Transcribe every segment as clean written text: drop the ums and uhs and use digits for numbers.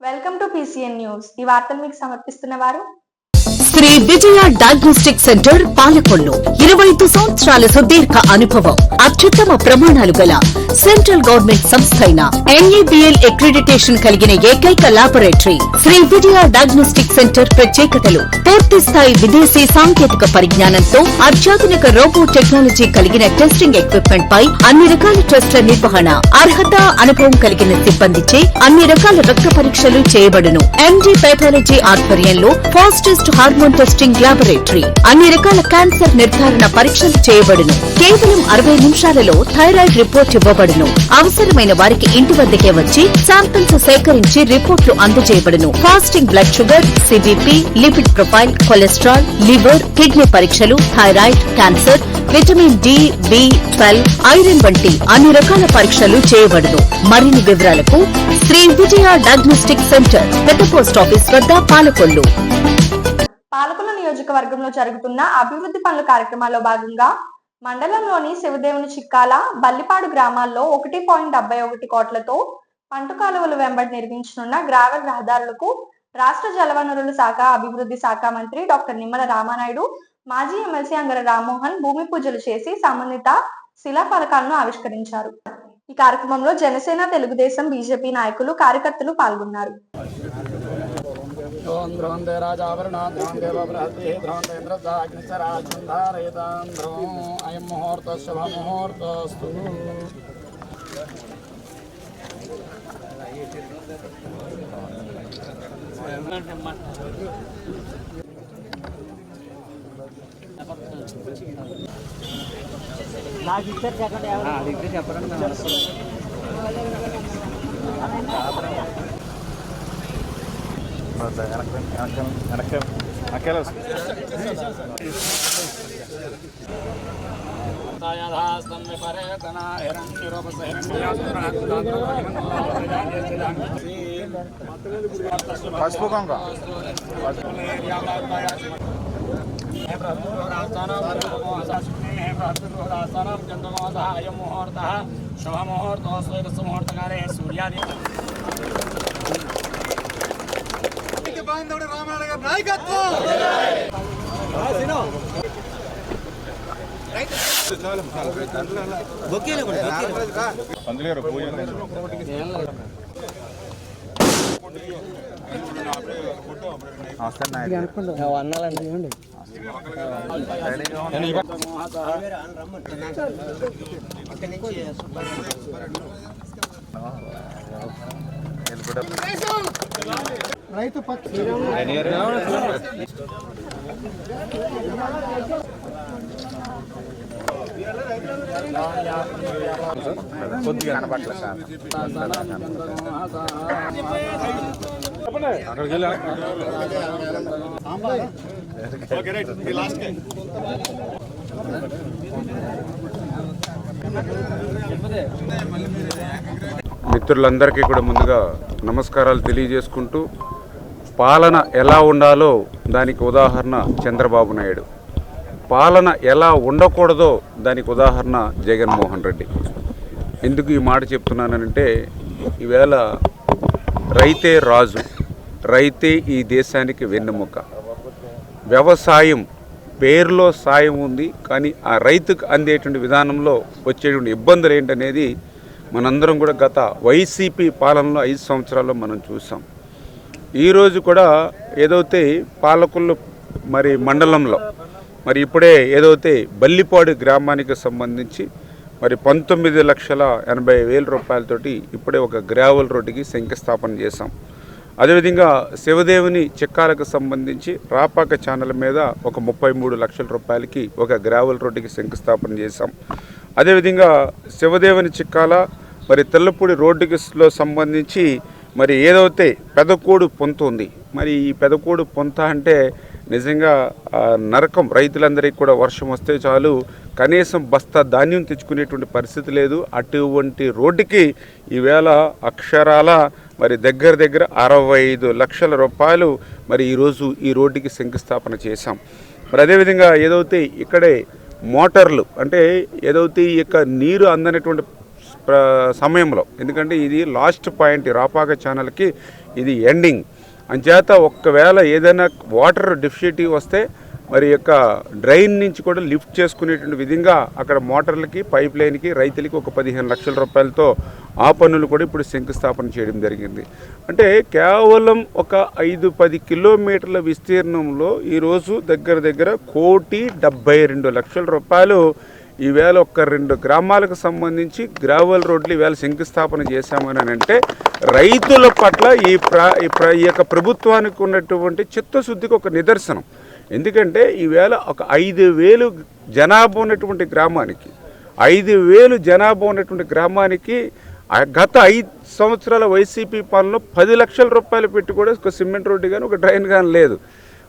Welcome to PCN news. ఈ వార్తలు మీకు సమర్పిస్తున్న వారు శ్రీ విజయ డయాగ్నోస్టిక్ సెంటర్ పాలకొల్లు. 25 సంవత్సరాల సుదీర్ఘ అనుభవం, అత్యుత్తమ ప్రమాణాలు గల సెంట్రల్ గవర్నమెంట్ సంస్థ అయిన NABL అక్రిడిటేషన్ కలిగిన ఏకైక laboratory Shri Vijaya diagnostic centre. ప్రత్యేకతలు: పూర్తి స్థాయి విదేశీ సాంకేతిక పరిజ్ఞానంతో అత్యాధునిక రోబో టెక్నాలజీ కలిగిన టెస్టింగ్ ఎక్విప్మెంట్ పై అన్ని రకాల టెస్టుల నిర్వహణ, అర్హత, అనుభవం కలిగిన సిబ్బందిచే అన్ని రకాల రక్త పరీక్షలు చేయబడును. MD పాథాలజీ ఆధ్వర్యంలో ఫాస్టెస్ట్ హార్మోన్ టెస్టింగ్ లాబొరేటరీ, అన్ని రకాల క్యాన్సర్ నిర్ధారణ పరీక్షలు చేయబడును. కేవలం 60 నిమిషాలలో థైరాయిడ్ రిపోర్ట్ ఇవ్వబడును. అవసరమైన వారికి ఇంటి వద్దకే వచ్చి శాంపిల్స్ సేకరించి రిపోర్ట్లు అందజేయబడును. Fasting blood sugar, CBP, lipid profile, cholesterol, liver, kidney పరీక్షలు, thyroid, cancer, vitamin D, B12, iron వంటి అన్ని రకాల పరీక్షలు చేయబడును. మరిన్ని వివరాలకు శ్రీ విజయ డయాగ్నోస్టిక్ సెంటర్, పెద్ద పోస్ట్ ఆఫీస్ వద్ద, పాలకొల్లు. పాలకొల్లు నియోజకవర్గంలో జరుగుతున్న అభివృద్ధి పనుల కార్యక్రమాల్లో భాగంగా మండలంలోని శివదేవుని చిక్కాల, బల్లిపాడు గ్రామాల్లో 1.71 కోట్లతో పంట కాలువలు వెంబడి నిర్మించనున్న గ్రావెల్ రహదారులకు రాష్ట్ర జలవనరుల శాఖ, అభివృద్ధి శాఖ మంత్రి డాక్టర్ నిమ్మల రామానాయుడు, మాజీ ఎమ్మెల్సీ అంగర రామ్మోహన్ భూమి పూజలు చేసి సంబంధిత శిలాఫలకాలను ఆవిష్కరించారు. ఈ కార్యక్రమంలో జనసేన, తెలుగుదేశం, బీజేపీ నాయకులు, కార్యకర్తలు పాల్గొన్నారు. నాకు ఇచ్చారు చెప్పండి, చెప్పండి. శుభముహూర్తకాలే సూర్యాది రామారాయణ గారి నాయకత్వం. రైతు పక్షి కొద్దిగా కనపట్ల సార్. మిత్రులందరికీ కూడా ముందుగా నమస్కారాలు తెలియజేసుకుంటూ, పాలన ఎలా ఉండాలో దానికి ఉదాహరణ చంద్రబాబు నాయుడు, పాలన ఎలా ఉండకూడదో దానికి ఉదాహరణ జగన్మోహన్ రెడ్డి. ఎందుకు ఈ మాట చెప్తున్నానంటే, ఈవేళ రైతే రాజు, రైతే ఈ దేశానికి వెన్నెముక. వ్యవసాయం పేరులో సాయం ఉంది, కానీ ఆ రైతుకు అందేటువంటి విధానంలో వచ్చేటువంటి ఇబ్బందులు ఏంటనేది మనందరం కూడా గత వైసీపీ పాలనలో 5 సంవత్సరాల్లో మనం చూసాం. ఈరోజు కూడా ఏదైతే పాలకొల్లు మరి మండలంలో మరి ఇప్పుడే ఏదైతే బల్లిపాడు గ్రామానికి సంబంధించి మరి 19,80,000 రూపాయలతోటి ఇప్పుడే ఒక గ్రావెల్ రోడ్డుకి శంకుస్థాపన చేశాం. అదేవిధంగా శివదేవుని చిక్కాలకు సంబంధించి రాపాక ఛానల్ మీద ఒక 33 లక్షల రూపాయలకి ఒక గ్రావెల్ రోడ్డుకి శంకుస్థాపన చేశాం. అదేవిధంగా శివదేవుని చిక్కాల మరి తెల్లపూడి రోడ్డుకిలో సంబంధించి మరి ఏదైతే పెదకోడు పొంత ఉంది, మరి ఈ పెదకోడు పొంత అంటే నిజంగా నరకం. రైతులందరికీ కూడా వర్షం వస్తే చాలు కనీసం బస్తా ధాన్యం తెచ్చుకునేటువంటి పరిస్థితి లేదు. అటువంటి రోడ్డుకి ఈవేళ అక్షరాల మరి దగ్గర 65 లక్షల రూపాయలు మరి ఈరోజు ఈ రోడ్డుకి శంకుస్థాపన చేశాం. మరి అదేవిధంగా ఏదైతే ఇక్కడే మోటార్లు అంటే ఏదైతే ఈ యొక్క నీరు అందనటువంటి సమయంలో, ఎందుకంటే ఇది లాస్ట్ పాయింట్ రాపాక ఛానల్కి ఇది ఎండింగ్. అంచేత ఒక్కవేళ ఏదైనా వాటర్ డెఫిషియటీ వస్తే మరి యొక్క డ్రైన్ నుంచి కూడా లిఫ్ట్ చేసుకునేటువంటి విధంగా అక్కడ మోటార్లకి పైప్ లైన్కి రైతులకి ఒక 15 లక్షల రూపాయలతో ఆ పనులు కూడా ఇప్పుడు శంకుస్థాపన చేయడం జరిగింది. అంటే కేవలం ఒక 5-10 కిలోమీటర్ల విస్తీర్ణంలో ఈరోజు దగ్గర 1,72,00,000 రూపాయలు ఈవేళ ఒక్క 2 గ్రామాలకు సంబంధించి గ్రావెల్ రోడ్లు ఈవేళ శంకుస్థాపన చేశామని అంటే రైతుల పట్ల ఈ యొక్క ప్రభుత్వానికి ఉన్నటువంటి చిత్తశుద్ధికి ఒక నిదర్శనం. ఎందుకంటే ఈవేళ ఒక 5,000 జనాభా ఉన్నటువంటి గ్రామానికి గత 5 సంవత్సరాల వైసీపీ పాలనలో 10 లక్షల రూపాయలు పెట్టి కూడా ఒక సిమెంట్ రోడ్డు కానీ ఒక డ్రైన్ కానీ లేదు.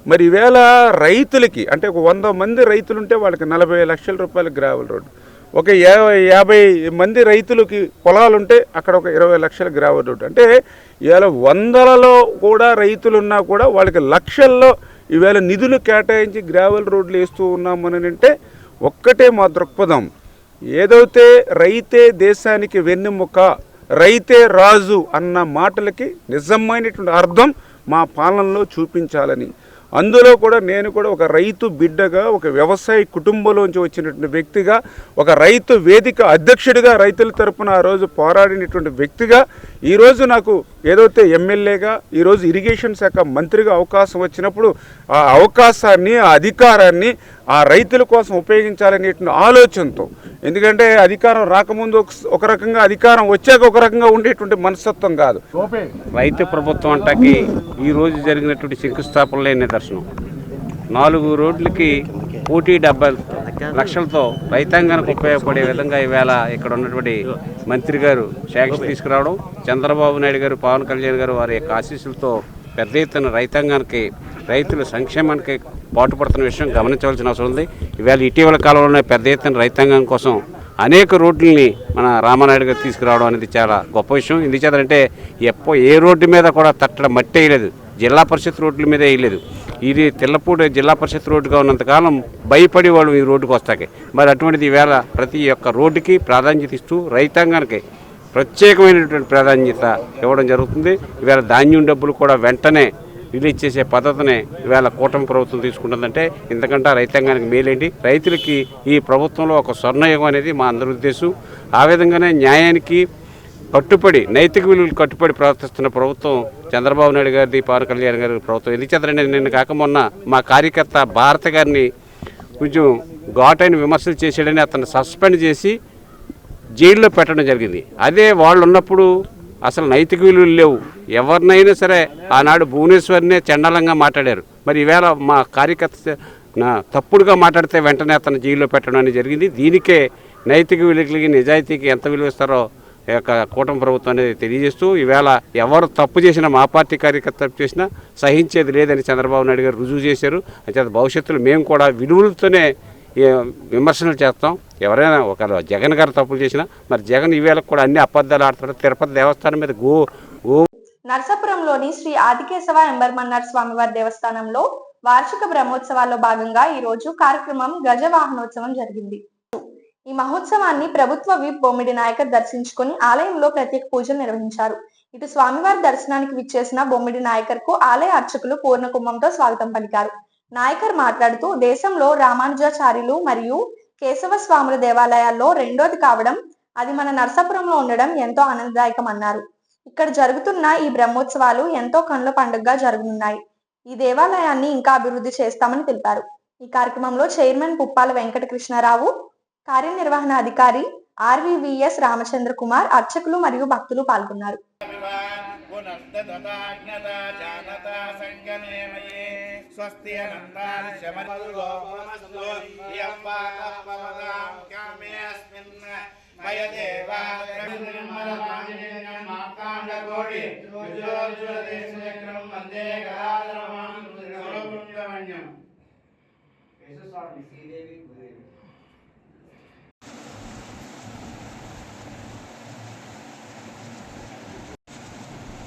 మరి ఈవేళ రైతులకి అంటే ఒక 100 మంది రైతులుంటే వాళ్ళకి 40 లక్షల రూపాయల గ్రావెల్ రోడ్డు, ఒక 50 మంది రైతులకి పొలాలుంటే అక్కడ ఒక 20 లక్షల గ్రావెల్ రోడ్డు. అంటే ఇవాళ వందలలో కూడా రైతులున్నా కూడా వాళ్ళకి లక్షల్లో ఈవేళ నిధులు కేటాయించి గ్రావెల్ రోడ్లు వేస్తూ ఉన్నామని అంటే ఒక్కటే మా దృక్పథం, ఏదైతే రైతే దేశానికి వెన్నెముక, రైతే రాజు అన్న మాటలకి నిజమైనటువంటి అర్థం మా పాలనలో చూపించాలని. అందులో కూడా నేను కూడా ఒక రైతు బిడ్డగా, ఒక వ్యవసాయ కుటుంబంలోంచి వచ్చినటువంటి వ్యక్తిగా, ఒక రైతు వేదిక అధ్యక్షుడిగా రైతుల తరపున ఆ రోజు పోరాడినటువంటి వ్యక్తిగా ఈరోజు నాకు ఏదైతే ఎమ్మెల్యేగా ఈరోజు ఇరిగేషన్ శాఖ మంత్రిగా అవకాశం వచ్చినప్పుడు ఆ అవకాశాన్ని, ఆ అధికారాన్ని ఆ రైతుల కోసం ఉపయోగించాలనేటువంటి ఆలోచనతో, ఎందుకంటే అధికారం రాకముందు ఒక రకంగా, అధికారం వచ్చాక ఒక రకంగా ఉండేటువంటి మనస్తత్వం కాదు. రైతు ప్రభుత్వం అంటాకి ఈరోజు జరిగినటువంటి శంకుస్థాపనలే నిదర్శనం. 4 రోడ్లకి 1,70 లక్షలతో రైతాంగానికి ఉపయోగపడే విధంగా ఈవేళ ఇక్కడ ఉన్నటువంటి మంత్రి గారు శాంక్షన్ తీసుకురావడం, చంద్రబాబు నాయుడు గారు, పవన్ కళ్యాణ్ గారు వారి యొక్క ఆశీస్సులతో పెద్ద ఎత్తున రైతాంగానికి, రైతుల సంక్షేమానికి పాటుపడుతున్న విషయం గమనించవలసిన అవసరం ఉంది. ఈవేళ ఇటీవల కాలంలోనే పెద్ద ఎత్తున రైతాంగం కోసం అనేక రోడ్లని మన రామానాయుడు గారు తీసుకురావడం అనేది చాలా గొప్ప విషయం. ఎందుచేతంటే ఏ రోడ్డు మీద కూడా తట్టడం మట్టి వేయలేదు, జిల్లా పరిషత్ రోడ్ల మీద వేయలేదు. ఇది తెల్లపూడి జిల్లా పరిషత్ రోడ్డుగా ఉన్నంతకాలం భయపడి వాళ్ళు ఈ రోడ్డుకు వస్తాయి. మరి అటువంటిది ఈవేళ ప్రతి ఒక్క రోడ్డుకి ప్రాధాన్యత ఇస్తూ రైతాంగానికి ప్రత్యేకమైనటువంటి ప్రాధాన్యత ఇవ్వడం జరుగుతుంది. ఈవేళ ధాన్యం డబ్బులు కూడా వెంటనే రిలీజ్ చేసే పద్ధతిని ఈవేళ కూటమి ప్రభుత్వం తీసుకుంటుందంటే ఇంతకంటే రైతాంగానికి మేలేంటి. రైతులకి ఈ ప్రభుత్వంలో ఒక స్వర్ణయుగం అనేది మా అందరి ఉద్దేశం. ఆ విధంగానే న్యాయానికి కట్టుబడి, నైతిక విలువలు కట్టుబడి ప్రవర్తిస్తున్న ప్రభుత్వం చంద్రబాబు నాయుడు గారిది, పవన్ కళ్యాణ్ గారి ప్రభుత్వం. ఎందుచేతంటే నిన్న కాక మొన్న మా కార్యకర్త భారత గారిని కొంచెం ఘాటైన విమర్శలు చేసాడని అతన్ని సస్పెండ్ చేసి జైల్లో పెట్టడం జరిగింది. అదే వాళ్ళు ఉన్నప్పుడు అసలు నైతిక విలువలు లేవు. ఎవరినైనా సరే ఆనాడు భువనేశ్వర్నే చండాలంగా మాట్లాడారు. మరి ఈవేళ మా కార్యకర్త తప్పుడుగా మాట్లాడితే వెంటనే అతను జైల్లో పెట్టడం అనేది జరిగింది. దీనికే నైతిక విలువలకి, నిజాయితీకి ఎంత విలువ ఇస్తారో ఈ యొక్క కూటమి ప్రభుత్వం అనేది తెలియజేస్తూ, ఈవేళ ఎవరు తప్పు చేసినా, మా పార్టీ కార్యకర్త తప్పు చేసినా సహించేది లేదని చంద్రబాబు నాయుడు గారు రుజువు చేశారు. అయితే భవిష్యత్తులో మేము కూడా విలువలతోనే విమర్శలు చేస్తాం. ఎవరైనా ఒక జగన్ గారు తప్పులు చేసినా మరి జగన్ ఈవేళ కూడా అన్ని అబద్ధాలు ఆడుతాడు. తిరుపతి దేవస్థానం మీద నరసాపురంలోని శ్రీ ఆదికేశవ ఎంబర్మన్నార్ స్వామివారి దేవస్థానంలో వార్షిక బ్రహ్మోత్సవాల్లో భాగంగా ఈ రోజు కార్యక్రమం గజవాహనోత్సవం జరిగింది. ఈ మహోత్సవాన్ని ప్రభుత్వ విప్ బొమ్మిడి నాయకర్ దర్శించుకుని ఆలయంలో ప్రత్యేక పూజలు నిర్వహించారు. ఇటు స్వామివారి దర్శనానికి విచ్చేసిన బొమ్మిడి నాయకర్ కు ఆలయ అర్చకులు పూర్ణ కుంభంతో స్వాగతం పలికారు. నాయకర్ మాట్లాడుతూ దేశంలో రామానుజాచార్యులు మరియు కేశవ స్వాముల దేవాలయాల్లో రెండోది కావడం, అది మన నరసాపురంలో ఉండడం ఎంతో ఆనందదాయకం అన్నారు. ఇక్కడ జరుగుతున్న ఈ బ్రహ్మోత్సవాలు ఎంతో కన్నుల పండుగగా జరగనున్నాయి. ఈ దేవాలయాన్ని ఇంకా అభివృద్ధి చేస్తామని తెలిపారు. ఈ కార్యక్రమంలో చైర్మన్ పుప్పాల వెంకట కృష్ణారావు, కార్యనిర్వహణ అధికారి ఆర్వీవీఎస్ రామచంద్ర కుమార్, అర్చకులు మరియు భక్తులు పాల్గొన్నారు.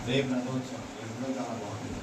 రేపు నడవచ్చు చాలా బాగుంటుంది.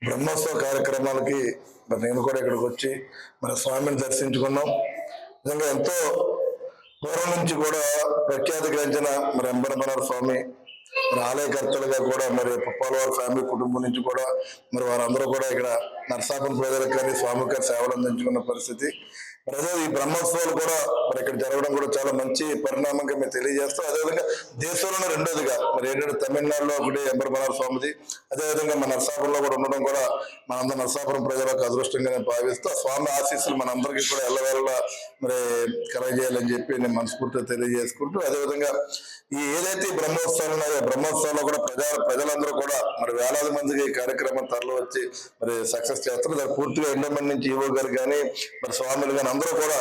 బ్రహ్మోత్సవ కార్యక్రమాలకి మరి నేను కూడా ఇక్కడికి వచ్చి మన స్వామిని దర్శించుకున్నాం. నిజంగా ఎంతో పూర్వం నుంచి కూడా ప్రఖ్యాతి గంచిన మరి ఎంబరమనాథ స్వామి మరి ఆలయకర్తలుగా కూడా మరి పుప్పాలవారి ఫ్యామిలీ కుటుంబం నుంచి కూడా మరి వారందరూ కూడా ఇక్కడ నరసాపురం ప్రజలకు కానీ స్వామికి కానీ సేవలు అందించుకున్న పరిస్థితి. మరి అదే ఈ బ్రహ్మోత్సవాలు కూడా మరి ఇక్కడ జరగడం కూడా చాలా మంచి పరిణామంగా మేము తెలియజేస్తాం. అదేవిధంగా దేశంలోనే రెండోదిగా మరి ఏంటంటే తమిళనాడులో ఒకటి ఎంబరమనాథ స్వామిది, అదేవిధంగా మన నరసాపురంలో కూడా ఉండడం కూడా మనందరం నరసాపురం ప్రజలకు అదృష్టంగా నేను భావిస్తూ స్వామి ఆశీస్సులు మనందరికీ కూడా ఎల్లవేళ మరి కలగజేయాలని చెప్పి నేను మనస్ఫూర్తిగా తెలియజేసుకుంటూ, అదేవిధంగా ఈ ఏదైతే బ్రహ్మోత్సవాలు ఉన్నాయో బ్రహ్మోత్సవాల్లో కూడా ప్రజలందరూ కూడా మరి వేలాది మందికి ఈ కార్యక్రమం తరలి వచ్చి మరి సక్సెస్ చేస్తారు. దాన్ని పూర్తిగా ఎండోమెంట్ నుంచి ఈవో గారు కానీ మరి స్వాములు కానీ అందరూ కూడా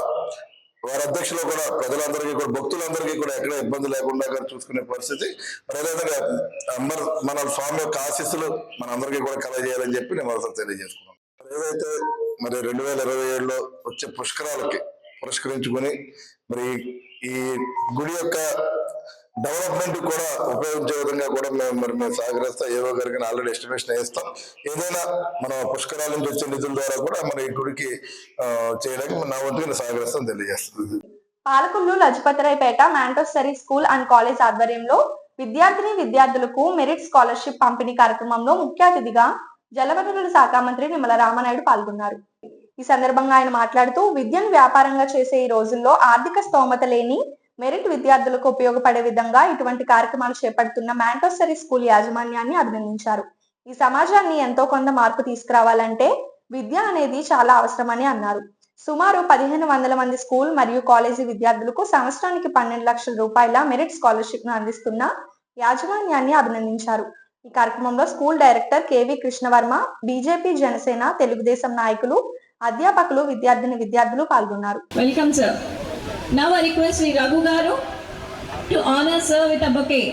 వారి అధ్యక్షులు కూడా ప్రజలందరికీ కూడా భక్తులందరికీ కూడా ఎక్కడ ఇబ్బంది లేకుండా చూసుకునే పరిస్థితి. మరి అదేవిధంగా మన స్వామి యొక్క ఆశీస్సులు మనందరికీ కూడా కలగజేయాలని చెప్పి నేను మరోసారి తెలియజేసుకున్నాను. ఏదైతే మరి 2027లో వచ్చే పుష్కరాలకి పురస్కరించుకొని మరి ఈ గుడి యొక్క డెవలప్మెంట్ కూడా ఉపయోగించే విధంగా కూడా మేము సహకరిస్తాం. ఏవో గారికి ఆల్రెడీ ఎస్టిమేషన్ వేస్తాం. ఏదైనా మన పుష్కరాల నుంచి వచ్చే నిధుల ద్వారా కూడా మన ఈ గుడికి చేయడానికి నా వంతుగా సహకరిస్తాం తెలియజేస్తుంది. పాలకొల్లు లజపతిరాయపేట మాంటోసరీ స్కూల్ అండ్ కాలేజ్ ఆధ్వర్యంలో విద్యార్థులకు మెరిట్ స్కాలర్షిప్ పంపిణీ కార్యక్రమంలో ముఖ్య అతిథిగా జలవనరుల శాఖ మంత్రి నిమ్మల రామానాయుడు పాల్గొన్నారు. ఈ సందర్భంగా ఆయన మాట్లాడుతూ విద్యను వ్యాపారంగా చేసే ఈ రోజుల్లో ఆర్థిక స్తోమత లేని మెరిట్ విద్యార్థులకు ఉపయోగపడే విధంగా ఇటువంటి కార్యక్రమాలు చేపడుతున్న మాంటోసరీ స్కూల్ యాజమాన్యాన్ని అభినందించారు. ఈ సమాజాన్ని ఎంతో కొంత మార్పు తీసుకురావాలంటే విద్య అనేది చాలా అవసరమని అన్నారు. సుమారు 1500 మంది స్కూల్ మరియు కాలేజీ విద్యార్థులకు సంవత్సరానికి 12 లక్షల రూపాయల మెరిట్ స్కాలర్షిప్ ను అందిస్తున్న యాజమాన్యాన్ని అభినందించారు. ఈ కార్యక్రమంలో school director KV Krishna Varma, BJP, Janasena, Telugu Desam నాయకులు, అధ్యాపకులు, విద్యార్థులు పాల్గొన్నారు. Welcome sir. Now I request Sri Raghu Garu to honor sir with a bouquet.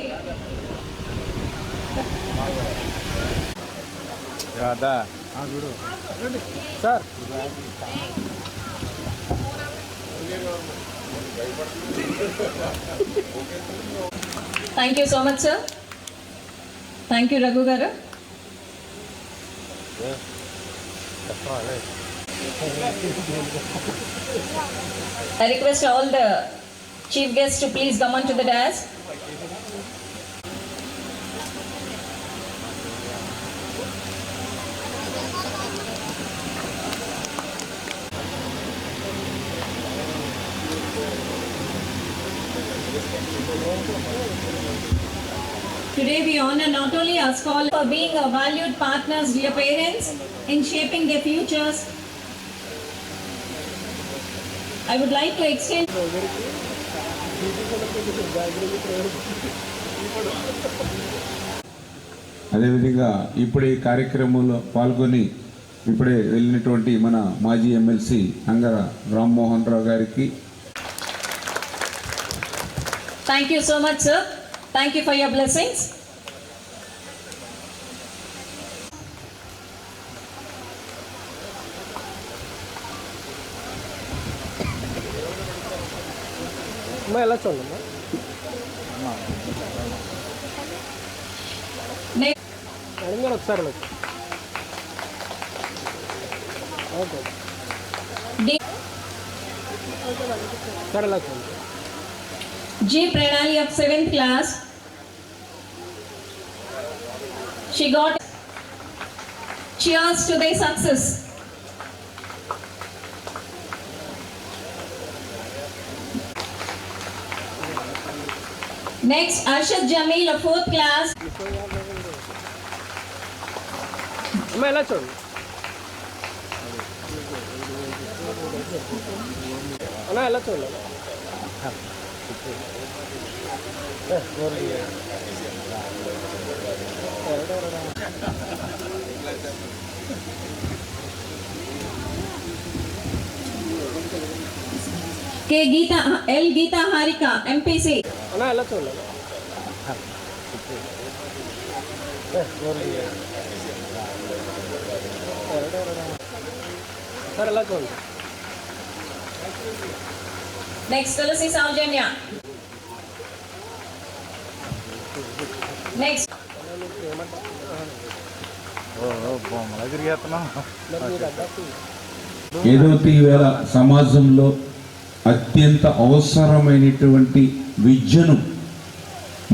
Sir. Thank you so much sir. Thank you Raghu Garu. I request all the chief guests to please come onto the dais. Today we honor not only our scholars for being our valued partners, dear parents, in shaping their futures. I would like to extend అదేవిధంగా ఇప్పుడు ఈ కార్యక్రమంలో పాల్గొని ఇప్పుడే వెళ్ళినటువంటి మన మాజీ MLC Angara Rammohan Rao గారికి thank you so much sir. Thank you for your blessings. ఎలా చూడమ్మా అడిగారు ఒకసారి సరే ఎలా చూడండి. G. Pranali of 7th class. She got cheers to their success. Next, Arshad Jamil of 4th class. అమ్మ ఎలా చూడండి అన్న, ఎలా చూడండి. K. Geeta, L. Geeta Harika, MPC. అన్న, ఎలా చూడండి. సార్ ఎలా చూడండి. Next, Tulasi Saujanya. Next. ఏదైతే ఈవేళ సమాజంలో అత్యంత అవసరమైనటువంటి విద్యను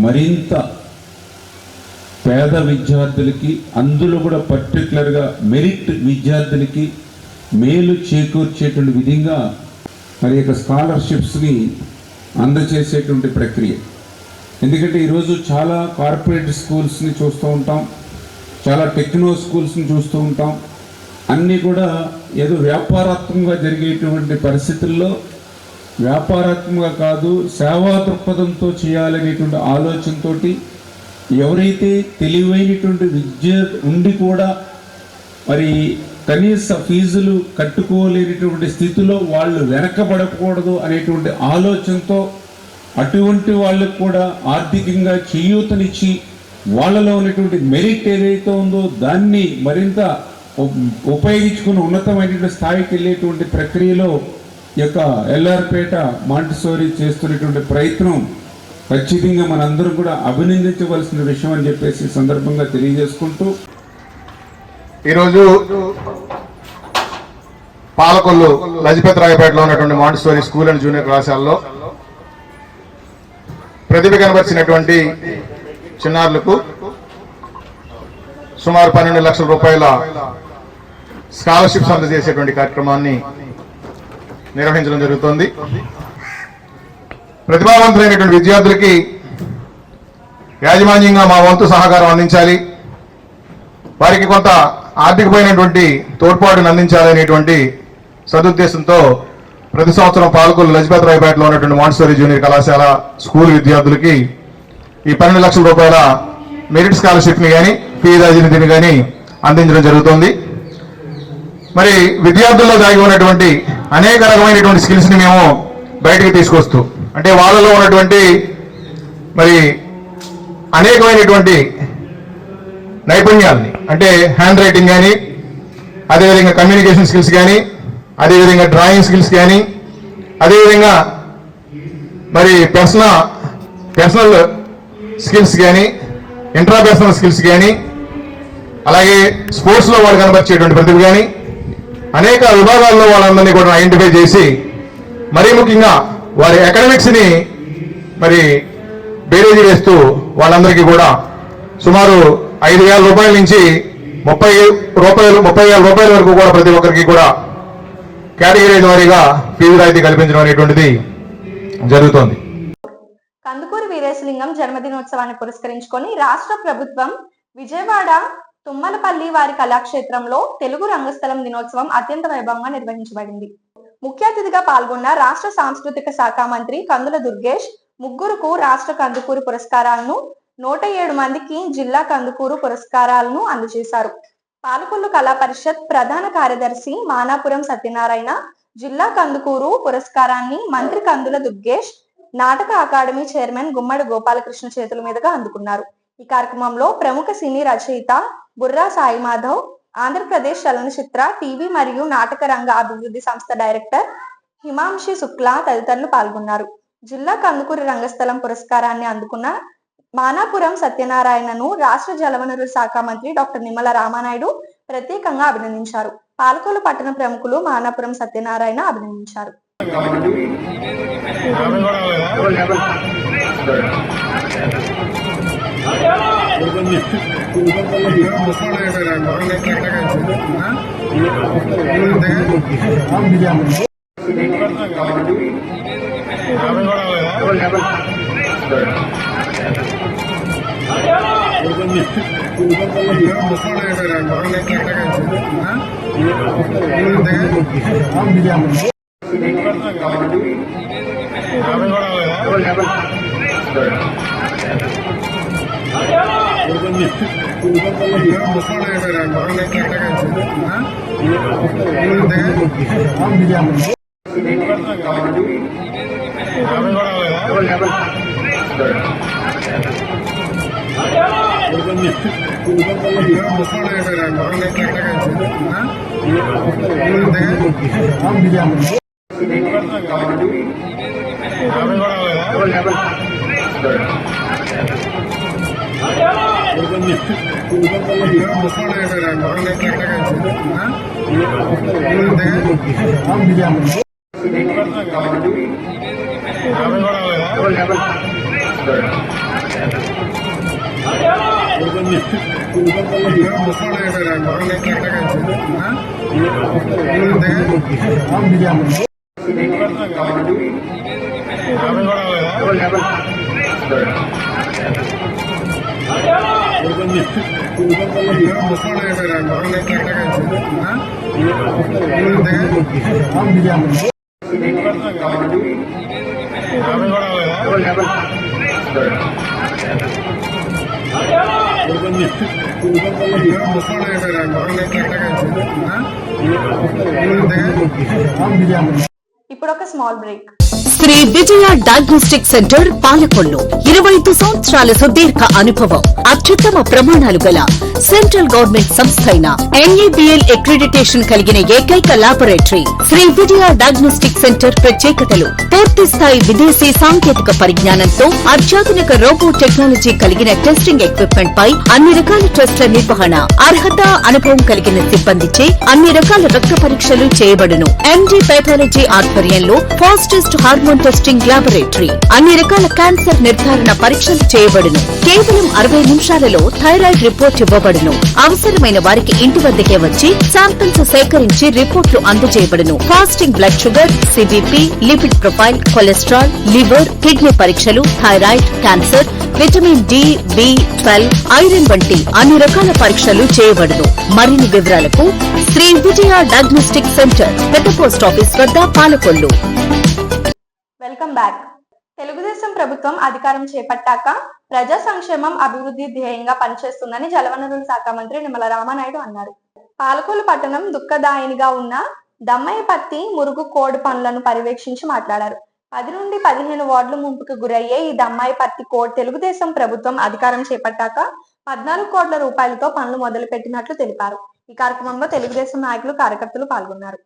మరింత పేద విద్యార్థులకి, అందులో కూడా పర్టికులర్గా మెరిట్ విద్యార్థులకి మేలు చేకూర్చేటువంటి విధంగా మరి యొక్క స్కాలర్షిప్స్ని అందజేసేటువంటి ప్రక్రియ. ఎందుకంటే ఈరోజు చాలా కార్పొరేట్ స్కూల్స్ని చూస్తూ ఉంటాం, చాలా టెక్నో స్కూల్స్ని చూస్తూ ఉంటాం. అన్నీ కూడా ఏదో వ్యాపారాత్మకంగా జరిగేటువంటి పరిస్థితుల్లో వ్యాపారాత్మకంగా కాదు, సేవా దృక్పథంతో చేయాలనేటువంటి ఆలోచనతో ఎవరైతే తెలివైనటువంటి విద్య ఉండి కూడా మరి కనీస ఫీజులు కట్టుకోలేనటువంటి స్థితిలో వాళ్ళు వెనకబడకూడదు అనేటువంటి ఆలోచనతో అటువంటి వాళ్ళకు కూడా ఆర్థికంగా చేయూతనిచ్చి వాళ్ళలో ఉన్నటువంటి మెరిట్ ఏదైతే ఉందో దాన్ని మరింత ఉపయోగించుకుని ఉన్నతమైనటువంటి స్థాయికి వెళ్ళేటువంటి ప్రక్రియలో ఈ యొక్క ఎల్ఆర్పేట మాంటిసోరీ చేస్తున్నటువంటి ప్రయత్నం ఖచ్చితంగా మనందరం కూడా అభినందించవలసిన విషయం అని చెప్పేసి సందర్భంగా తెలియజేసుకుంటూ, ఈరోజు పాలకొల్లు లజపతిరాయపేటలో ఉన్నటువంటి మాంటిసోరీ స్కూల్ అండ్ జూనియర్ కళాశాలలో ప్రతిభ కనబరిచినటువంటి చిన్నారులకు సుమారు 12 లక్షల రూపాయల స్కాలర్షిప్స్ అందజేసేటువంటి కార్యక్రమాన్ని నిర్వహించడం జరుగుతోంది. ప్రతిభావంతులైనటువంటి విద్యార్థులకి యాజమాన్యంగా మా వంతు సహకారం అందించాలి, వారికి కొంత ఆర్థికమైనటువంటి తోడ్పాటును అందించాలనేటువంటి సదుద్దేశంతో ప్రతి సంవత్సరం పాల్గొల్లు లజపతిరాయపేటలో ఉన్నటువంటి మాంటిసోరీ జూనియర్ కళాశాల స్కూల్ విద్యార్థులకి ఈ 12 లక్షల రూపాయల మెరిట్ స్కాలర్షిప్ని కానీ ఫీ రాజనీతిని కానీ అందించడం జరుగుతోంది. మరి విద్యార్థుల్లో దాగి ఉన్నటువంటి అనేక రకమైనటువంటి స్కిల్స్ని మేము బయటకు తీసుకొస్తూ, అంటే వాళ్ళలో ఉన్నటువంటి మరి అనేకమైనటువంటి నైపుణ్యాలని, అంటే హ్యాండ్ రైటింగ్ కానీ, అదేవిధంగా కమ్యూనికేషన్ స్కిల్స్ కానీ, అదేవిధంగా డ్రాయింగ్ స్కిల్స్ కానీ, అదేవిధంగా మరి పర్సనల్ స్కిల్స్ కానీ, ఇంట్రాపర్సనల్ స్కిల్స్ కానీ, అలాగే స్పోర్ట్స్లో వాళ్ళు కనబరిచేటువంటి ప్రతిభ కానీ, అనేక విభాగాల్లో వాళ్ళందరినీ కూడా ఐడెంటిఫై చేసి మరీ ముఖ్యంగా వారి అకాడమిక్స్ని మరి బేరేజీ వేస్తూ వాళ్ళందరికీ కూడా సుమారు 5,000 రూపాయల నుంచి 30,000 రూపాయల వరకు కూడా ప్రతి ఒక్కరికి కూడా కేటగిరీ వారీగా ఫీజు రాయితీ కల్పించడం అనేటువంటిది జరుగుతోంది. కందుకూరి వీరేశలింగం జన్మదినోత్సవాన్ని పురస్కరించుకొని రాష్ట్ర ప్రభుత్వం విజయవాడ తుమ్మలపల్లి వారి కళాక్షేత్రంలో తెలుగు రంగస్థలం దినోత్సవం అత్యంత వైభవంగా నిర్వహించబడింది. ముఖ్య అతిథిగా పాల్గొన్న రాష్ట్ర సాంస్కృతిక శాఖ మంత్రి కందుల దుర్గేష్ ముగ్గురుకు రాష్ట్ర కందుకూరు పురస్కారాలను, 107 మందికి జిల్లా కందుకూరు పురస్కారాలను అందజేశారు. పాలకొల్లు కళా పరిషత్ ప్రధాన కార్యదర్శి మానాపురం సత్యనారాయణ జిల్లా కందుకూరు పురస్కారాన్ని మంత్రి కందుల దుర్గేష్, నాటక అకాడమీ చైర్మన్ గుమ్మడి గోపాలకృష్ణ చేతుల మీదుగా అందుకున్నారు. ఈ కార్యక్రమంలో ప్రముఖ సినీ రచయిత బుర్రా సాయి మాధవ్, ఆంధ్రప్రదేశ్ చలనచిత్ర, టీవీ మరియు నాటక రంగ అభివృద్ధి సంస్థ డైరెక్టర్ హిమాంశి శుక్లా తదితరులు పాల్గొన్నారు. జిల్లా కందుకూరి రంగస్థలం పురస్కారాన్ని అందుకున్న మానాపురం సత్యనారాయణను రాష్ట్ర జలవనరుల శాఖ మంత్రి డాక్టర్ నిమ్మల రామానాయుడు ప్రత్యేకంగా అభినందించారు. పాలకొల్లు పట్టణ ప్రముఖులు మానాపురం సత్యనారాయణ అభినందించారు. ఇప్పుడు ఒక small break. Shri Vijaya diagnostic centre Palakollu 25 సంవత్సరాల సుదీర్ఘ అనుభవం, అత్యుత్తమ ప్రమాణాలు గల సెంట్రల్ గవర్నమెంట్ సంస్థ అయిన NABL అక్రిడిటేషన్ కలిగిన ఏకైక laboratory Shri Vijaya diagnostic centre. ప్రత్యేకతలు: పూర్తి స్థాయి విదేశీ సాంకేతిక పరిజ్ఞానంతో అత్యాధునిక రోబో టెక్నాలజీ కలిగిన టెస్టింగ్ ఎక్విప్మెంట్ పై అన్ని రకాల టెస్టుల నిర్వహణ, అర్హత, అనుభవం కలిగిన సిబ్బందిచే అన్ని రకాల రక్త పరీక్షలు చేయబడును. MD పెథాలజీ ఆధ్వర్యంలో ఫాస్టెస్ట్ హార్మోన్ టెస్టింగ్ లాబొరేటరీ, అన్ని రకాల క్యాన్సర్ నిర్ధారణ పరీక్షలు చేయబడును. కేవలం 60 నిమిషాలలో థైరాయిడ్ రిపోర్ట్ ఇవ్వబడును. అవసరమైన వారికి ఇంటి వద్దకే వచ్చి శాంపిల్స్ సేకరించి రిపోర్ట్లు అందజేయబడును. Fasting blood sugar, CBP, lipid profile, cholesterol, liver, kidney పరీక్షలు, thyroid, cancer, vitamin D, B12, iron వంటి అన్ని రకాల పరీక్షలు చేయబడును. మరిన్ని వివరాలకు శ్రీ విజయ డయాగ్నోస్టిక్ సెంటర్, పెద్ద పోస్ట్ ఆఫీస్ వద్ద, పాలకొల్లు. Welcome back. తెలుగుదేశం ప్రభుత్వం అధికారం చేపట్టాక ప్రజా సంక్షేమం, అభివృద్ధి ధ్యేయంగా పనిచేస్తుందని జలవనరుల శాఖ మంత్రి నిమ్మల రామానాయుడు అన్నారు. పాలకొల్లు పట్టణం దుఃఖదాయినిగా ఉన్న దమ్మయ్యపత్తి మురుగు కోడ్ పనులను పర్యవేక్షించి మాట్లాడారు. 10 నుండి 15 వార్డులు ముంపుకు గురయ్యే ఈ దమ్మాయిపత్తి కోడ్ తెలుగుదేశం ప్రభుత్వం అధికారం చేపట్టాక 14 కోట్ల రూపాయలతో పనులు మొదలు పెట్టినట్లు తెలిపారు. ఈ కార్యక్రమంలో తెలుగుదేశం నాయకులు, కార్యకర్తలు పాల్గొన్నారు.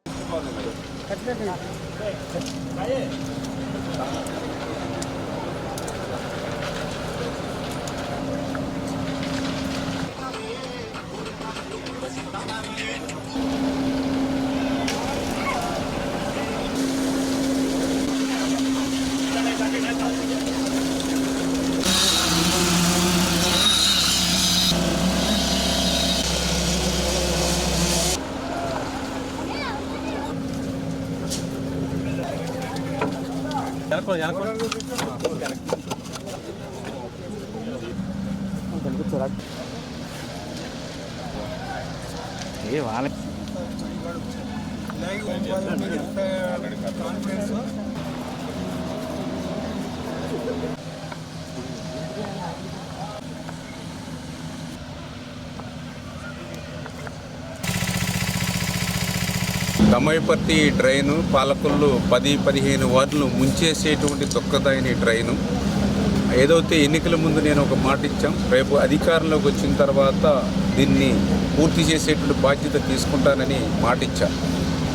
దమ్మాయిపత్తి డ్రైను పాలకొల్లు 10-15 వార్డులు ముంచేసేటువంటి దుఃఖదాయని డ్రైను. ఏదైతే ఎన్నికల ముందు నేను ఒక మాట ఇచ్చాం, రేపు అధికారంలోకి వచ్చిన తర్వాత దీన్ని పూర్తి చేసేటువంటి బాధ్యత తీసుకుంటానని మాట ఇచ్చాను.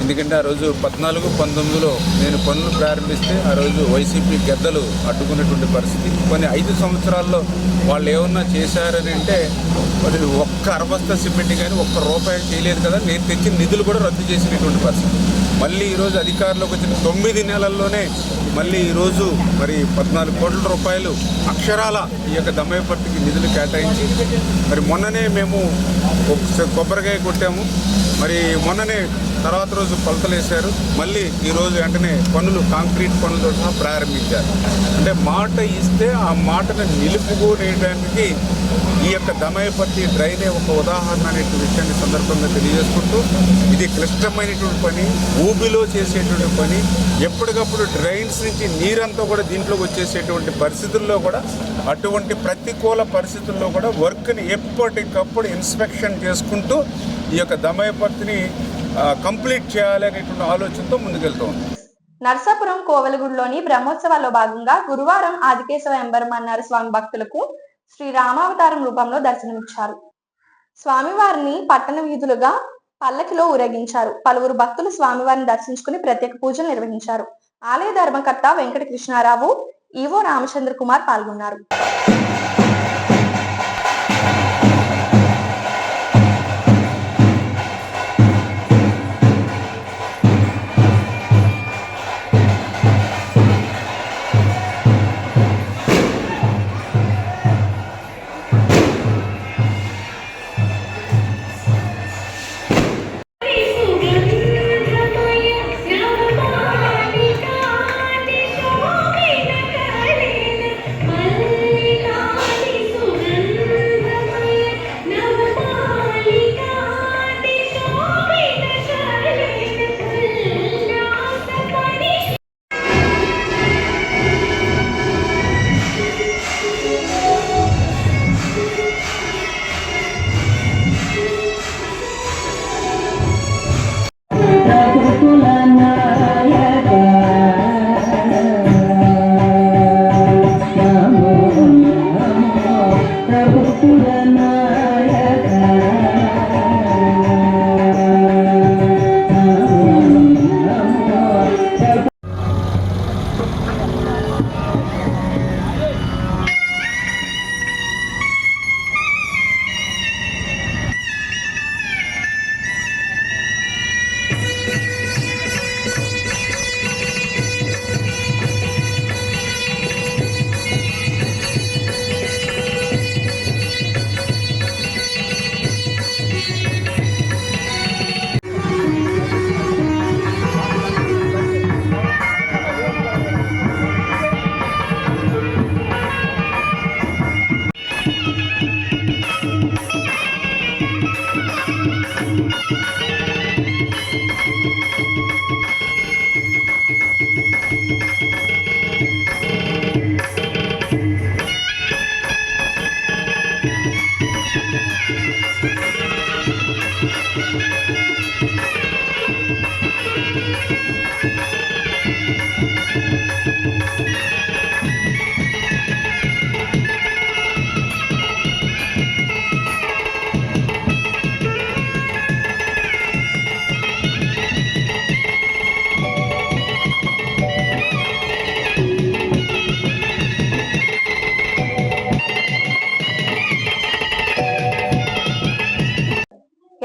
ఎందుకంటే ఆ రోజు 14-19లో నేను పనులు ప్రారంభిస్తే ఆ రోజు వైసీపీ గద్దలు అడ్డుకున్నటువంటి పరిస్థితి. కొన్ని 5 సంవత్సరాల్లో వాళ్ళు ఏమన్నా చేశారని అంటే మరి ఒక్క అరబస్తా సిమెంట్ కానీ ఒక్క రూపాయి చేయలేదు కదా. నేను తెచ్చిన నిధులు కూడా రద్దు చేసినటువంటి పరిస్థితి. మళ్ళీ ఈరోజు అధికారంలోకి వచ్చిన 9 నెలల్లోనే మళ్ళీ ఈరోజు మరి 14 కోట్ల రూపాయలు అక్షరాల ఈ యొక్క దమ్మాయిపత్తికి నిధులు కేటాయించి మరి మొన్ననే మేము కొబ్బరికాయ కొట్టాము. మరి మొన్ననే తర్వాత రోజు కొలతలు వేశారు. మళ్ళీ ఈరోజు వెంటనే పనులు, కాంక్రీట్ పనులతో సహా ప్రారంభించారు. అంటే మాట ఇస్తే ఆ మాటను నిలుపుకోనేయడానికి ఈ యొక్క దమయపర్తి డ్రైనే ఒక ఉదాహరణ అనే విషయాన్ని సందర్భంగా తెలియజేసుకుంటూ, ఇది క్లిష్టమైనటువంటి పని, ఊబిలో చేసేటువంటి పని. ఎప్పటికప్పుడు డ్రైన్స్ నుంచి నీరంతా కూడా దీంట్లోకి వచ్చేసేటువంటి పరిస్థితుల్లో కూడా, అటువంటి ప్రతికూల పరిస్థితుల్లో కూడా వర్క్ని ఎప్పటికప్పుడు ఇన్స్పెక్షన్ చేసుకుంటూ ఈ యొక్క దమయపర్తిని కంప్లీట్ చేయాలి అనేటువంటి ఆలోచనతో ముందుకెళ్తూ ఉంది. నర్సాపురం కోవెలగూడలోని బ్రహ్మోత్సవాల్లో భాగంగా గురువారం ఆదికేశవ ఎంబరమన్నారు స్వామి భక్తులకు శ్రీ రామావతారం రూపంలో దర్శనమిచ్చారు. స్వామివారిని పట్టణ వీధులుగా పల్లకిలో ఊరేగించారు. పలువురు భక్తులు స్వామివారిని దర్శించుకుని ప్రత్యేక పూజలు నిర్వహించారు. ఆలయ ధర్మకర్త వెంకట కృష్ణారావు, ఈవో రామచంద్ర కుమార్ పాల్గొన్నారు.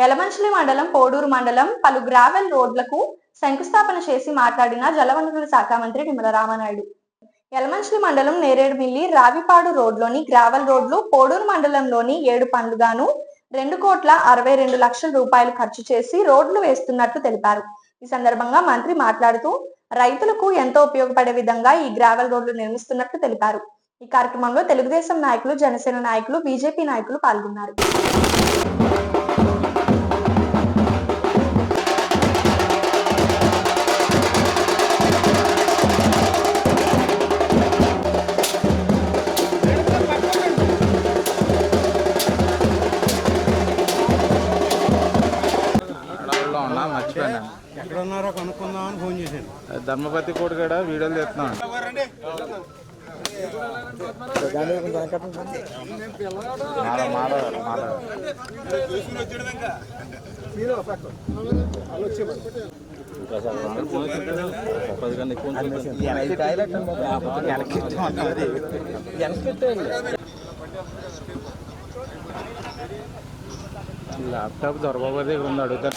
యలమంచిలి మండలం పోడూరు మండలం పలు గ్రావెల్ రోడ్లకు శంకుస్థాపన చేసి మాట్లాడిన జలవనరుల శాఖ మంత్రి నిమ్మల రామనాయుడు. యలమంచిలి మండలం నేరేడుమిల్లి రావిపాడు రోడ్లోని గ్రావెల్ రోడ్లు పోడూరు మండలంలోని 7 పనులుగాను 2,62,00,000 రూపాయలు ఖర్చు చేసి రోడ్లు వేస్తున్నట్లు తెలిపారు. ఈ సందర్భంగా మంత్రి మాట్లాడుతూ రైతులకు ఎంతో ఉపయోగపడే విధంగా ఈ గ్రావెల్ రోడ్లు నిర్మిస్తున్నట్లు తెలిపారు. ఈ కార్యక్రమంలో తెలుగుదేశం నాయకులు, జనసేన నాయకులు, బీజేపీ నాయకులు పాల్గొన్నారు. ఎక్కడ ఉన్నారో కనుక్కుందామని ఫోన్ చేశాను. ధర్మపతి కోటి కూడా వీడియోలు తెస్తున్నాను. ల్యాప్టాప్ దొరబాబు దగ్గర ఉంది, అడుగుతారు.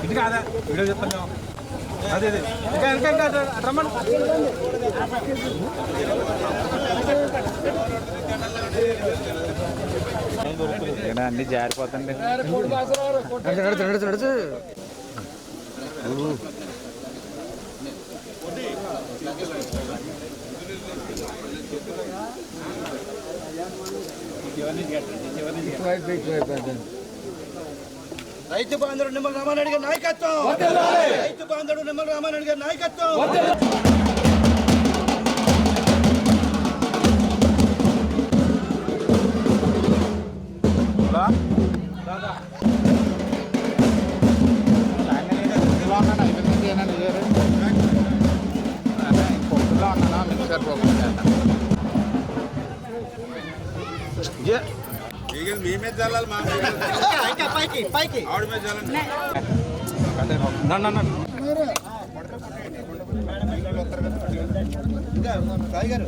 ఇది కాదా వీడియో చెప్తాను అదే ఇంకా రమ్మని అన్ని జారిపోతండి రైతు బాంధవుడు నిమ్మల రామారెడ్డి గారి నాయకత్వం, రైతు బాంధవుడు నిమ్మల రామారెడ్డి గారి నాయకత్వం. మేమే చల్లాలి మా పైకి పైకి ఆవిడ మీద చల్లండి. గారు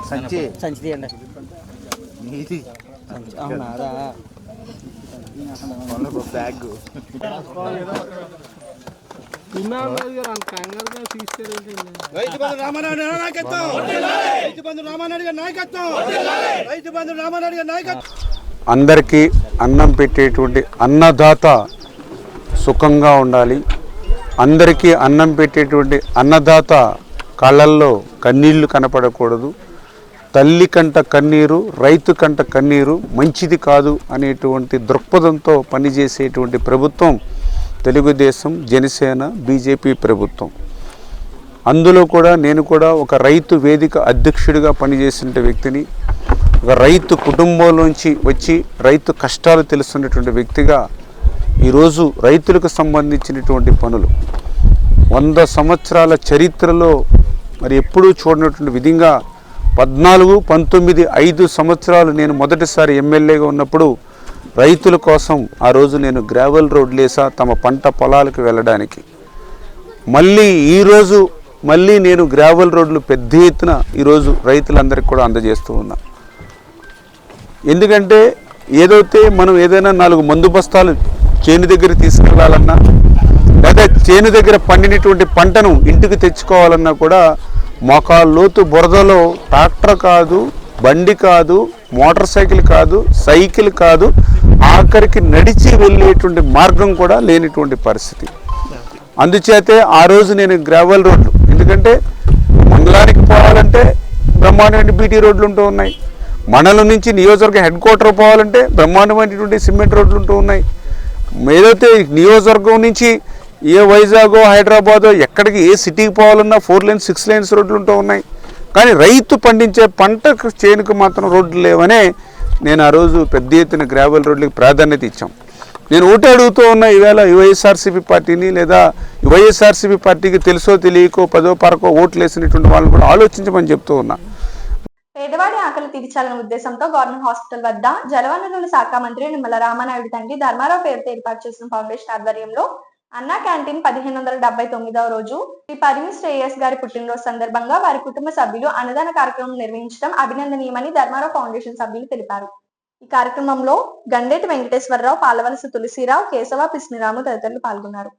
సంచి సంచి తీయండి నీది అవునారా బ్యాగ్ రైతు బంధు రామారెడ్డి నాయకత్వం, రైతు బంధు రామారెడ్డి గారి నాయకత్వం, రైతు బంధు రామారెడ్డి గారి నాయకత్వం. అందరికీ అన్నం పెట్టేటువంటి అన్నదాత సుఖంగా ఉండాలి. అందరికీ అన్నం పెట్టేటువంటి అన్నదాత కళ్ళల్లో కన్నీళ్లు కనపడకూడదు. తల్లి కంట కన్నీరు, రైతు కంట కన్నీరు మంచిది కాదు అనేటువంటి దృక్పథంతో పనిచేసేటువంటి ప్రభుత్వం తెలుగుదేశం, జనసేన, బీజేపీ ప్రభుత్వం. అందులో కూడా నేను కూడా ఒక రైతు వేదిక అధ్యక్షుడిగా పనిచేసిన వ్యక్తిని, ఒక రైతు కుటుంబంలోంచి వచ్చి రైతు కష్టాలు తెలుస్తున్నటువంటి వ్యక్తిగా ఈరోజు రైతులకు సంబంధించినటువంటి పనులు 100 సంవత్సరాల చరిత్రలో మరి ఎప్పుడూ చూడనటువంటి విధంగా 14, 19, 5 సంవత్సరాలు నేను మొదటిసారి ఎమ్మెల్యేగా ఉన్నప్పుడు రైతుల కోసం ఆ రోజు నేను గ్రావెల్ రోడ్లు వేసా తమ పంట పొలాలకు వెళ్ళడానికి. ఈరోజు మళ్ళీ నేను గ్రావెల్ రోడ్లు పెద్ద ఎత్తున ఈరోజు రైతులందరికీ కూడా అందజేస్తూ ఉన్నా. ఎందుకంటే ఏదైతే మనం ఏదైనా 4 మందు బస్తాలు చేను దగ్గర తీసుకెళ్లాలన్నా, లేదా చేను దగ్గర పండినటువంటి పంటను ఇంటికి తెచ్చుకోవాలన్నా కూడా మోకాళ్ళ లోతు బురదలో ట్రాక్టర్ కాదు, బండి కాదు, మోటార్ సైకిల్ కాదు, సైకిల్ కాదు, ఆఖరికి నడిచి వెళ్ళేటువంటి మార్గం కూడా లేనిటువంటి పరిస్థితి. అందుచేతే ఆ రోజు నేను గ్రావెల్ రోడ్లు, ఎందుకంటే మండలానికి పోవాలంటే బ్రహ్మాండమైన బీటీ రోడ్లు ఉంటూ ఉన్నాయి, మండలం నుంచి నియోజకవర్గ హెడ్ క్వార్టర్ పోవాలంటే బ్రహ్మాండమైనటువంటి సిమెంట్ రోడ్లు ఉంటూ ఉన్నాయి. ఏదైతే నియోజకవర్గం నుంచి ఏ వైజాగో, హైదరాబాదో, ఎక్కడికి ఏ సిటీకి పోవాలన్నా 4 lanes 6 lanes రోడ్లు ఉంటూ ఉన్నాయి. కానీ రైతు పండించే పంటకు చేనుకు మాత్రం రోడ్లు లేవనే నేను ఆ రోజు పెద్ద ఎత్తున గ్రావెల్ రోడ్లకి ప్రాధాన్యత ఇచ్చాం. నేను ఓటు అడుగుతూ ఉన్న ఈవేళ వైఎస్ఆర్సీపీ పార్టీని, లేదా వైఎస్ఆర్సీపీ పార్టీకి తెలుసో తెలియకో 10వ 12వ ఓట్లు వేసినటువంటి వాళ్ళని కూడా ఆలోచించమని చెప్తూ ఉన్నా. పేదవాడి ఆకలి తీర్చాలనే ఉద్దేశంతో గవర్నమెంట్ హాస్పిటల్ వద్ద జలవనరుల శాఖ మంత్రి నిమ్మల రామానాయుడు తండ్రి ధర్మారావు పేరుతో ఏర్పాటు చేసిన ఫౌండేషన్ ఆధ్వర్యంలో అన్నా క్యాంటీన్ 1579వ రోజు శ్రీ పరిమి శ్రేయస్ గారి పుట్టినరోజు సందర్భంగా వారి కుటుంబ సభ్యులు అన్నదాన కార్యక్రమం నిర్వహించడం అభినందనీయమని ధర్మారావు ఫౌండేషన్ సభ్యులు తెలిపారు. ఈ కార్యక్రమంలో గండేటి వెంకటేశ్వరరావు, పాలవలస తులసిరావు, కేశవ, పిస్నిరాము తదితరులు పాల్గొన్నారు.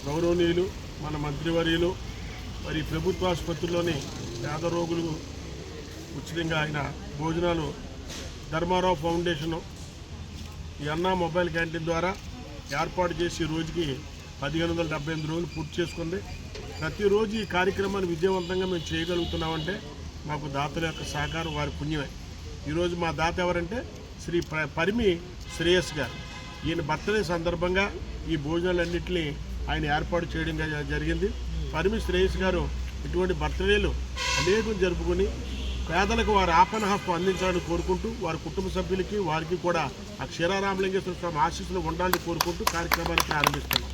గౌరవనీయులు మన మంత్రివర్యులు మరి ప్రభుత్వ ఆసుపత్రుల్లోని పేద రోగులు ఉచితంగా ఆయన భోజనాలు ధర్మారావు ఫౌండేషన్ ఈ అన్నా మొబైల్ క్యాంటీన్ ద్వారా ఏర్పాటు చేసి రోజుకి 1578 రోజులు పూర్తి చేసుకుంది. ప్రతిరోజు ఈ కార్యక్రమాన్ని విజయవంతంగా మేము చేయగలుగుతున్నామంటే మాకు దాతల యొక్క సహకారం వారి పుణ్యమే. ఈరోజు మా దాత ఎవరంటే శ్రీ పరిమి శ్రేయస్ గారు. ఈయన బర్త్డే సందర్భంగా ఈ భోజనాలన్నింటినీ ఆయన ఏర్పాటు చేయడం జరిగింది. పరిమి శ్రేయస్ గారు ఇటువంటి బర్త్డేలు అనేకం జరుపుకొని పేదలకు వారి ఆపన్నహస్తం అందించాలని కోరుకుంటూ వారి కుటుంబ సభ్యులకి వారికి కూడా ఆ క్షీరారామలింగేశ్వర స్వామి ఆశీస్సులు ఉండాలని కోరుకుంటూ కార్యక్రమాన్ని ప్రారంభిస్తున్నాం.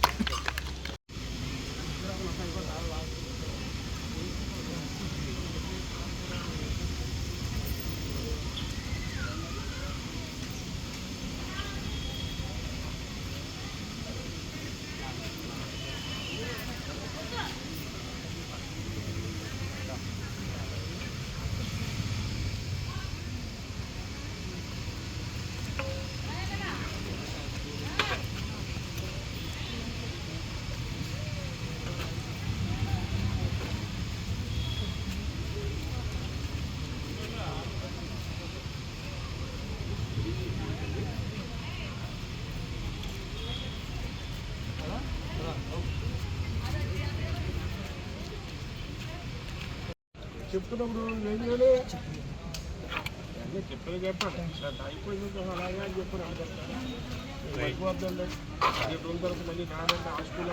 చెప్తున్నప్పుడు నేను చెప్పాను అయిపోయింది అలాగే అని చెప్పాను. అయిపోద్దండి 7 రోజుల తర్వాత మళ్ళీ నాదంటే హాస్పిటల్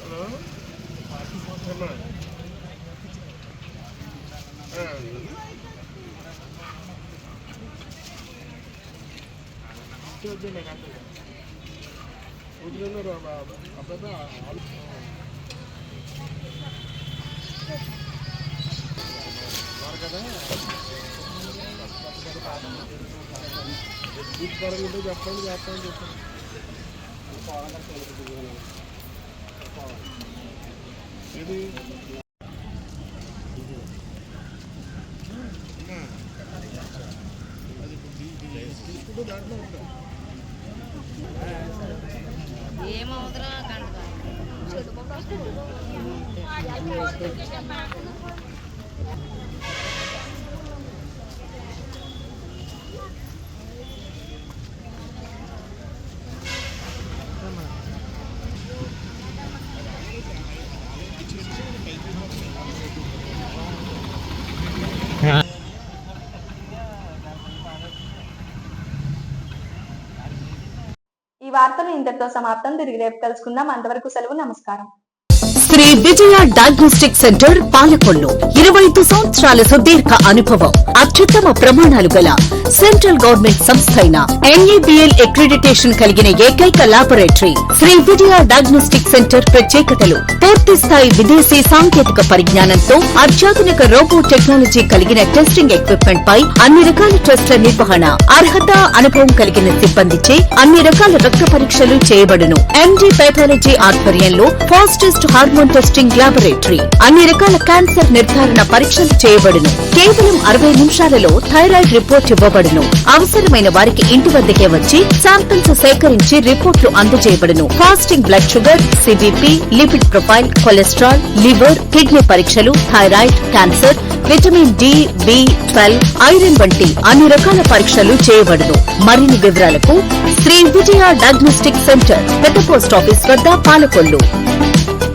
హలో కదా పరంగా చెప్పండి చెప్పండి ఇది తీసుకుంటూ దాంట్లో ఉంటాం. ఏమవుతున్నా ఈ వార్తలు ఇంతటితో సమాప్తం. తిరిగి రేపు కలుసుకుందాం. అంతవరకు సెలవు. నమస్కారం. శ్రీ విజయ డయాగ్నోస్టిక్ సెంటర్ పాలకొల్లు 25 సంవత్సరాల సుదీర్ఘ అనుభవం, అత్యుత్తమ ప్రమాణాలు గల సెంట్రల్ గవర్నమెంట్ సంస్థ అయిన NABL అక్రిడిటేషన్ కలిగిన ఏకైక laboratory Shri Vijaya diagnostic centre. ప్రత్యేకతలు: పూర్తి స్థాయి విదేశీ సాంకేతిక పరిజ్ఞానంతో అత్యాధునిక రోబో టెక్నాలజీ కలిగిన టెస్టింగ్ ఎక్విప్మెంట్ పై అన్ని రకాల టెస్టుల నిర్వహణ, అర్హత, అనుభవం కలిగిన సిబ్బందిచే అన్ని రకాల రక్త పరీక్షలు చేయబడును. MD పెథాలజీ ఆధ్వర్యంలో ఫాస్టెస్ట్ హార్మోన్ టెస్టింగ్ లాబొరేటరీ, అన్ని రకాల క్యాన్సర్ నిర్ధారణ పరీక్షలు చేయబడును. కేవలం 60 నిమిషాలలో థైరాయిడ్ రిపోర్ట్ ఇవ్వబడును. అవసరమైన వారికి ఇంటి వద్దకే వచ్చి శాంపిల్స్ సేకరించి రిపోర్ట్లు అందజేయబడును. Fasting blood sugar, CBP, lipid profile, cholesterol, liver, kidney పరీక్షలు, thyroid, cancer, vitamin D, B12, iron వంటి అన్ని రకాల పరీక్షలు చేయబడును. మరిన్ని వివరాలకు శ్రీ విజయ డయాగ్నోస్టిక్ సెంటర్, పెద్ద పోస్ట్ ఆఫీస్ వద్ద, పాలకొల్లు.